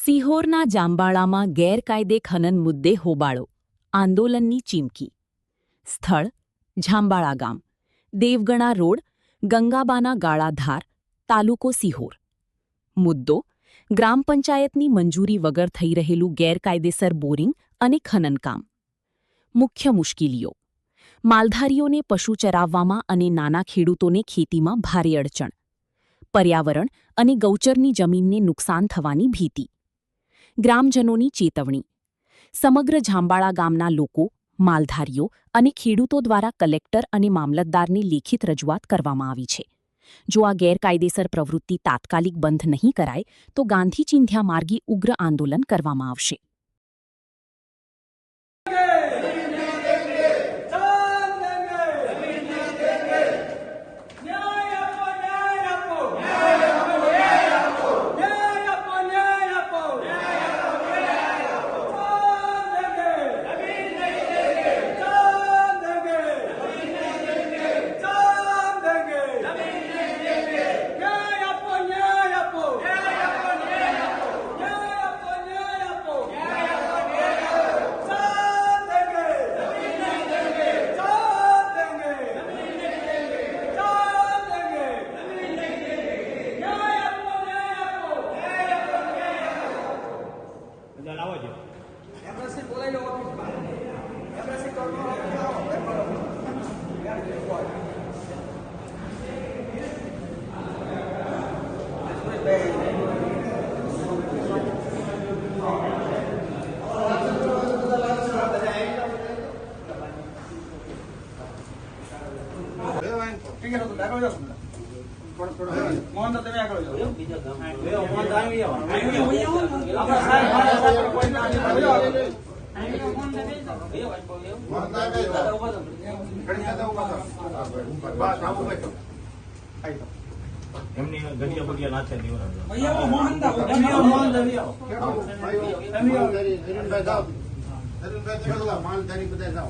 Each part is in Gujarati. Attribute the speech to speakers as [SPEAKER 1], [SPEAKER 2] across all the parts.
[SPEAKER 1] સિહોરના જાંબાળામાં ગેરકાયદે ખનન મુદ્દે હોબાળો, આંદોલનની ચીમકી. સ્થળ: જાંબાળા ગામ, દેવગણા રોડ, ગંગાબાના ગાળાધાર, તાલુકો સિહોર. મુદ્દો: ગ્રામ પંચાયતની મંજૂરી વગર થઈ રહેલું ગેરકાયદેસર બોરિંગ અને ખનનકામ. મુખ્ય મુશ્કેલીઓ: માલધારીઓને પશુ ચરાવવામાં અને નાના ખેડૂતોને ખેતીમાં ભારે અડચણ. પર્યાવરણ અને ગૌચરની જમીનને નુકસાન થવાની ભીતિ. ગ્રામજનોની ચેતવણી: સમગ્ર જાંબાળા ગામના લોકો, માલધારીઓ અને ખેડૂતો દ્વારા કલેક્ટર અને મામલતદારને લેખિત રજૂઆત કરવામાં આવી છે. જો આ ગેરકાયદેસર પ્રવૃત્તિ તાત્કાલિક બંધ નહીં કરાય તો ગાંધી ચિંધ્યા માર્ગે ઉગ્ર આંદોલન કરવામાં આવશે.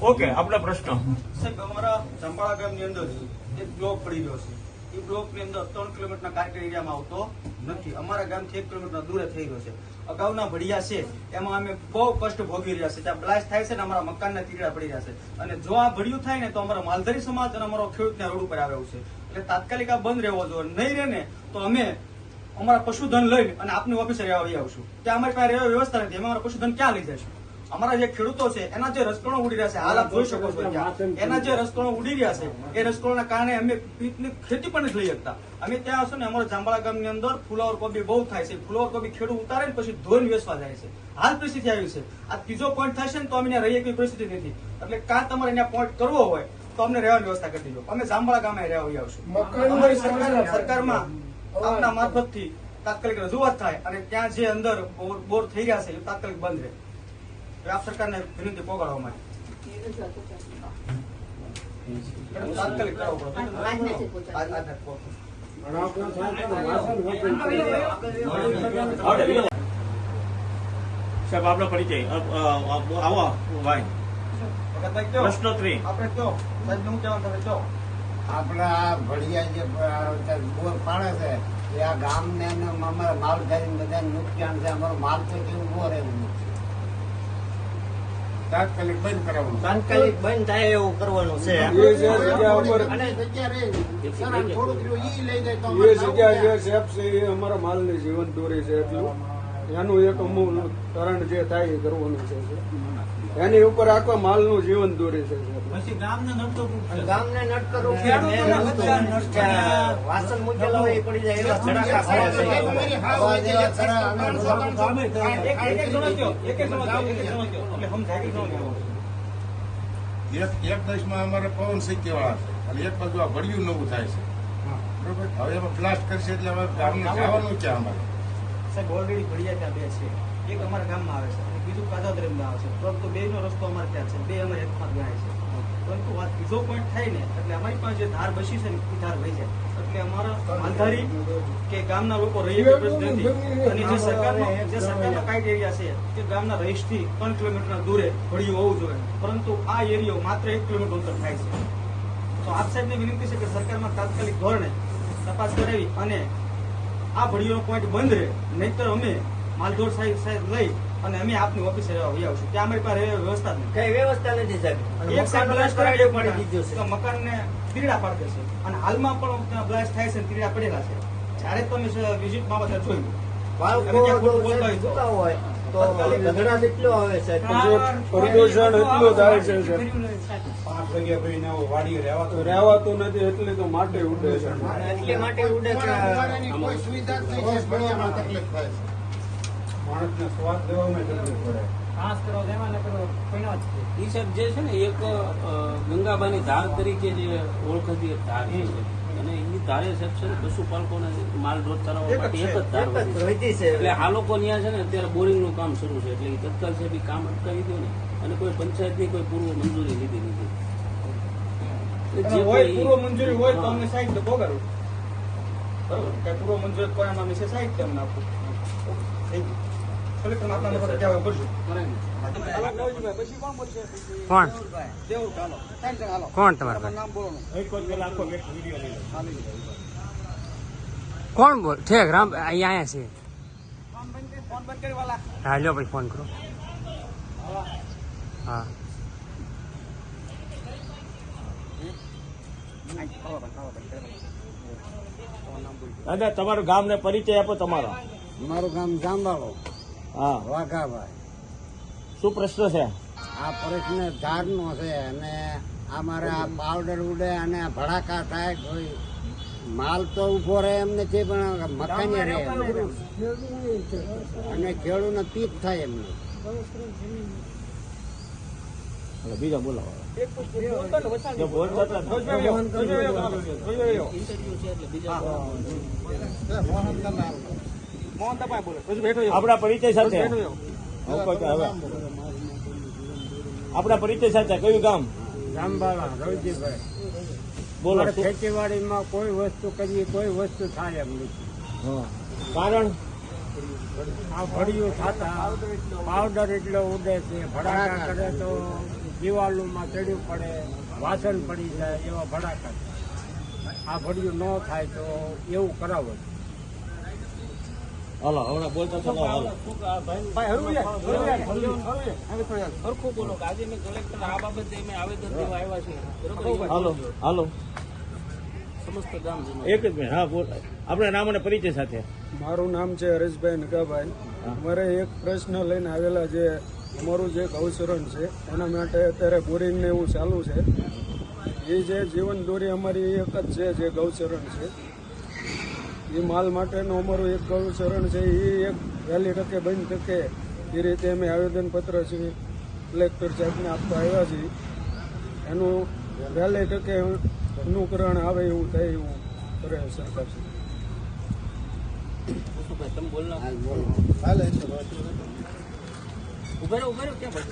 [SPEAKER 2] ઓકે, આપણા પ્રશ્ન સાહેબ, અમારા જાંબાળા ગામની અંદર એક બ્લોક પડી રહ્યો છે. એ બ્લોકની અંદર 3 કિલોમીટરના કાર્ટેર એરિયામાં આવતો નથી. અમારા ગામથી 1 કિલોમીટર દૂરે થઈ રહ્યો છે. અગાઉના ભડિયા છે એમાં અમે બહુ કષ્ટ ભોગવી રહ્યા છે. ત્યાં બ્લાસ્ટ થાય છે ને અમારા મકાનના તીકડા પડી રહ્યા છે. અને જો આ ભડિયું થાય ને તો અમારા માલધારી સમાજ અને અમારો ખેડૂતને રોડ ઉપર આવ્યો છે. એટલે તાત્કાલિક આ બંધ રહેવો જોઈએ. નહીં રહે ને તો અમે અમારા પશુધન લઈને અને આપની ઓફિસે રહેવા આવી આવશું. ત્યાં અમારી પાસે રહેવા વ્યવસ્થા નથી. અમે અમારા પશુધન ક્યાં લઈ જઈશું? અમારા જે ખેડૂતો છે એના જે રસકણો ઉડી રહ્યા છે, હાલ આપ જોઈ શકો છો એના જે રસકણો ઉડી રહ્યા છે એ રસકણોના કારણે અમે ખેતી પણ નથી લઈ શકતા. અમે ત્યાં હશું ને અમારા જાંબાળા ગામની અંદર ફુલાવર કોબી બહુ થાય છે. ફુલાવર કોબી ખેડૂત ઉતારે ને પછી ધોઈને વેચવા જાય છે. હાલ પરિસ્થિતિ આવી છે. આ ત્રીજો પોઈન્ટ થશે ને તો અમે રહીએ કોઈ પરિસ્થિતિ નથી. એટલે કાં તમારે ત્યાં પોઈન્ટ કરવો હોય તો અમને રહેવાની વ્યવસ્થા કરી દેજો. અમે જાંબાળા ગામે રહેવા આવશું. અમારી સરકારમાં આપના મારફતથી તાત્કાલિક રજૂઆત થાય અને ત્યાં જે અંદર બોર થઈ રહ્યા છે એ તાત્કાલિક બંધ રહે. આપ સરકારને વિનંતી પોગાડવા માટે તાત્કાલિક કરવો પડે.
[SPEAKER 3] સાહેબ, આપનો પરિચય આવો ભાઈ. પ્રશ્ન 3
[SPEAKER 2] આપણે કયો સાહેબ, હું કહેવાનું તમે કયો.
[SPEAKER 4] આપડા ભડિયા જે બોર પાડે છે એ આ ગામ ને અમારા માલધારી બધા નુકસાન છે. અમારો માલ તો કેવું બોર એવું તાત્કાલિક બંધ કરાવવાનું, તાત્કાલિક બંધ થાય એવું કરવાનું છે. અને જગ્યા થોડુંક ઈ લઈ જાય તો એ જગ્યા જે સેફ છે એ અમારા માલની જીવન દોરી છે. એટલું એનું એક અમુક તરણ જે થાય એ કરવાનું છે. એની ઉપર આખા માલનું જીવન દોરી છે. ગામને નડતર વાસણ મૂકેલા હોય પડી જાય એવા
[SPEAKER 5] એક દેશમાં અમારે પવન શીખી વાળા છે અને એક બાજુ આ ભડિયું નવું થાય છે. બરોબર, હવે એમાં બ્લાસ્ટ કરશે એટલે હવે ગામને જવાનું છે. અમારે
[SPEAKER 2] સાહેબ ઓલરેડી ભડિયા ત્યાં 2 છે. એક અમારા ગામમાં આવે છે અને બીજું કાજાદ્રેમમાં આવે છે. પરંતુ 2 નો રસ્તો અમારે ત્યાં છે. 2 અમારે એકમાં જાય છે. પરંતુ આ ત્રીજો પોઈન્ટ થાય ને એટલે અમારી પાસે જે ધાર બસી છે ને એ ધાર વહી જાય. એટલે અમારા માલધારી કે ગામના લોકો રહી શકે પ્રશ્ન નથી. અને જે સરકારનો ક્રાઇટેરિયા છે કે ગામના રહીશથી 3 કિલોમીટરના દૂરે ભડિયું હોવું જોઈએ. પરંતુ આ એરિયો માત્ર 1 કિલોમીટર અંતર થાય છે. તો આપ સાહેબને વિનંતી છે કે સરકારમાં તાત્કાલિક ધોરણે તપાસ કરાવી અને આ ભડિયોનો પોઈન્ટ બંધ રહે. નહીતર અમે માલઢોર સાહેબ લઈ અને અમે આપની ઓફિસે વહી આવશું. ત્યાં અમારી પાસે વ્યવસ્થા જ
[SPEAKER 6] કઈ વ્યવસ્થા નથી સાહેબ.
[SPEAKER 2] એક સાઈડ બ્લાસ્ટ
[SPEAKER 6] મકાન
[SPEAKER 2] કરાવી
[SPEAKER 6] પડી દીધું છે.
[SPEAKER 2] મકાનને તીરડા પાડી દેશે અને હાલમાં પણ ત્યાં બ્લાસ્ટ થાય છે અને તીરડા પડેલા છે. જ્યારે તમે વિઝિટ બાબતે જોયું
[SPEAKER 6] બાળકો જો સાહેબ ભૂકા હોય તો ગધડા જેટલો આવે સાહેબ.
[SPEAKER 4] પ્રદૂષણ એટલું થાય છે સાહેબ.
[SPEAKER 5] 5 જગ્યા ભાઈને વાડી
[SPEAKER 4] રહેવાતું નથી એટલે તો માટી ઉડે છે.
[SPEAKER 6] એટલે માટે ઉડે કે
[SPEAKER 5] કોઈ સુવિધા જ નહીં છે. ભણવામાં તકલીફ થાય છે. માણસને શ્વાસ લેવામાં તકલીફ પડે.
[SPEAKER 7] ઈ સાહેબ જે છે ને એક ગંગાબાની ધાર તરીકે જે ઓળખાતી એક ધાર છે અને એ ધારે સાહેબ છે ને પશુપાલકોને માલ ઢોર ચરાવવા માટે એક જ ધાર
[SPEAKER 6] એક જ
[SPEAKER 7] વધી છે.
[SPEAKER 6] વહેતી છે.
[SPEAKER 7] એટલે આ લોકો ત્યાં છે ને અત્યારે બોરિંગ નું કામ શરૂ છે એટલે ઈ તત્કાલ સાહેબ ઈ કામ અટકાવી દો ને અને કોઈ પંચાયતની કોઈ પૂર્વ મંજૂરી લીધી નથી. એટલે જે
[SPEAKER 2] હોય
[SPEAKER 7] કોઈ-
[SPEAKER 2] પૂર્વ મંજૂરી હોય તો અમને સાહિત્ય ભોગવવું બરોબર. કઈ પૂર્વ મંજૂરી કોઈ અમે સાહિત્ય અમને આપવું. કલેક્ટર આપણા નંબર ત્યાં કરશું.
[SPEAKER 8] કોણ
[SPEAKER 2] દેવું ચાલો સાહેબ હાલો
[SPEAKER 8] કોણ તમારા પાસે?
[SPEAKER 2] નામ બોલો
[SPEAKER 3] એક વખત પેલા આખો વિડીયો લઈ લો.
[SPEAKER 8] કોણ બોલ ઠેક રામ અહીંયા છે.
[SPEAKER 2] ફોન બંધ કરી વાલા
[SPEAKER 8] હા લ્યો ભાઈ ફોન કરો. હા
[SPEAKER 3] દાદા તમારું ગામ ને પરિચય આપો તમારો.
[SPEAKER 9] મારું ગામ જાંબાળો
[SPEAKER 3] હા,
[SPEAKER 9] વાઘાભાઈ.
[SPEAKER 3] શું પ્રશ્ન છે?
[SPEAKER 9] આ પ્રશ્ન ધારનો છે અને અમારે આ પાવડર ઉડે અને ભડાકા થાય કોઈ માલ તો ઉભો રહે એમ નથી પણ મકાને રહે એમ. અને ખેડૂતને પીક થાય એમને.
[SPEAKER 3] હવે બીજા બોલાવો. જો બોલતા હતા ને.
[SPEAKER 7] ઇન્ટરવ્યુ છે એટલે બીજા
[SPEAKER 2] મોહન તપાય બોલો પછી બેઠો
[SPEAKER 3] આપણા પરિચય સાથે હવે આપણા પરિચય સાથે કયું ગામ
[SPEAKER 9] જાંબાળા રવજીભાઈ.
[SPEAKER 3] બોલો
[SPEAKER 9] અમારે
[SPEAKER 3] શું?
[SPEAKER 9] ખેતીવાડીમાં કોઈ વસ્તુ કરીએ કોઈ વસ્તુ થાય એમ નથી.
[SPEAKER 3] હા. કારણ
[SPEAKER 9] આ ભડિયું થતા પાવડર એટલો ઉડે છે ભડાકા કરે તો દિવાલોમાં ચડ્યું પડે વાસણ પડી જાય એવા ભડાકા થાય. આ ભડિયું ન થાય તો એવું કરાવો.
[SPEAKER 3] હાલો હમણાં બોલતા હતા ને, હાલો.
[SPEAKER 2] ભાઈ હરવું
[SPEAKER 7] સરખું બોલો કે આજે મેં કલેક્ટર આ બાબતે અમે આવેદન દેવા આવ્યા છીએ બરોબર.
[SPEAKER 3] હાલો હાલો
[SPEAKER 7] સમસ્ત ગામ જનો
[SPEAKER 3] એક જ મિનિટ. હા બોલ. આપણા નામ અને પરિચય સાથે.
[SPEAKER 4] મારું નામ છે હરેશભાઈ નગાભાઈ. અમારે એક પ્રશ્ન લઈને આવેલા જે અમારું જે ગૌચરણ છે એના માટે અત્યારે બોરિંગ ને એવું ચાલુ છે. એ જે જીવન દોરી અમારી એક જ છે જે ગૌચરણ છે એ માલ માટેનું અમારું એક ગૌચરણ છે એ એક વહેલી તકે બંધ તકે એ રીતે અમે આવેદનપત્ર છે કલેક્ટર સાહેબને આપવા આવ્યા છીએ. એનું વહેલી તકે અનુકરણ આવે એવું થાય એવું કરે સરકાર છે.
[SPEAKER 7] ભાઈ તમે બોલ ના ઉભા રહો ક્યાં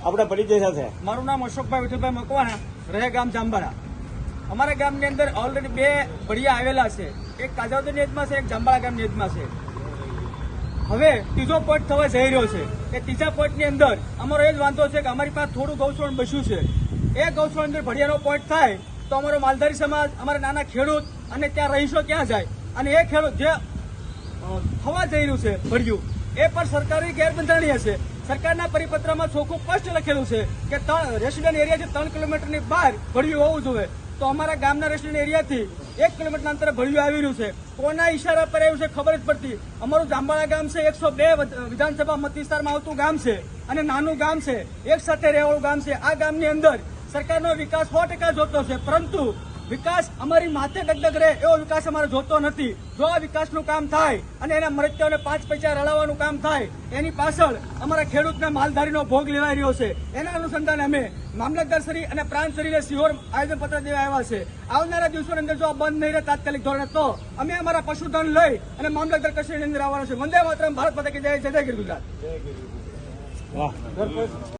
[SPEAKER 3] આપણા પરિચય સાથે.
[SPEAKER 2] મારું નામ અશોકભાઈ વિઠ્ઠલભાઈ મકવાણા, રહે ગામ જાંબાળા. અમારા ગામની અંદર ઓલરેડી 2 ભડિયા આવેલા છે. એક કાજાવદરની યજમાં છે, એક જાંબાળા ગામની યજમાં છે. હવે ત્રીજો પોઈન્ટ થવા જઈ રહ્યો છે. એ ત્રીજા પોઈન્ટની અંદર અમારો એ જ વાંધો છે કે અમારી પાસે થોડું ગૌચરણ બચ્યું છે. એ ગૌચરણ અંદર ભડિયાનો પોઈન્ટ થાય તો અમારો માલધારી સમાજ, અમારા નાના ખેડૂત અને ત્યાં રહીશો ક્યાં જાય? અને એ ખેડૂત જે થવા જઈ રહ્યું છે ભડિયું એ પણ સરકારી ગેરબંધારણીય છે. સરકારના પરિપત્રમાં ચોખ્ખું સ્પષ્ટ લખેલું છે કે રેસિડેન્ટ એરિયાથી 3 કિલોમીટરની બહાર ભડિયું હોવું જોઈએ. તો અમારા ગામના રેસિડેન્ટ એરિયાથી 1 કિલોમીટરના અંતરે ભડિયું આવી રહ્યું છે. કોના ઈશારા પર આવ્યું છે ખબર જ પડતી. અમારું જાંબાળા ગામ છે 102 વિધાનસભા મત વિસ્તારમાં આવતું ગામ છે અને નાનું ગામ છે, એક સાથે રહેવાળું ગામ છે. આ ગામની અંદર સરકારનો વિકાસ 100% જોતો છે, પરંતુ વિકાસ અમારી માથે ડગડગ રહે એવો વિકાસ અમારે જોતો નથી. જો આ વિકાસનું કામ થાય અને એના મરત્યાઓને 5 પૈસા રળાવવાનું કામ થાય એની પાછળ અમારા ખેડૂતના માલધારીનો ભોગ લેવાઈ રહ્યો છે. એના અનુસંધાને અમે મામલતદારશ્રી અને પ્રાંતશ્રીને સિહોર આવેદનપત્ર દેવા આવ્યા છે. આવનારા દિવસોની અંદર જો આ બંધ નહીં રહે તાત્કાલિક ધોરણે તો અમે અમારા પશુધન લઈ અને મામલતદાર કચેરીની અંદર આવવાના છે. વંદે માતરમ, ભારત માતા કી જય, જય જય ગીર ગુજરાત.
[SPEAKER 3] વાહ.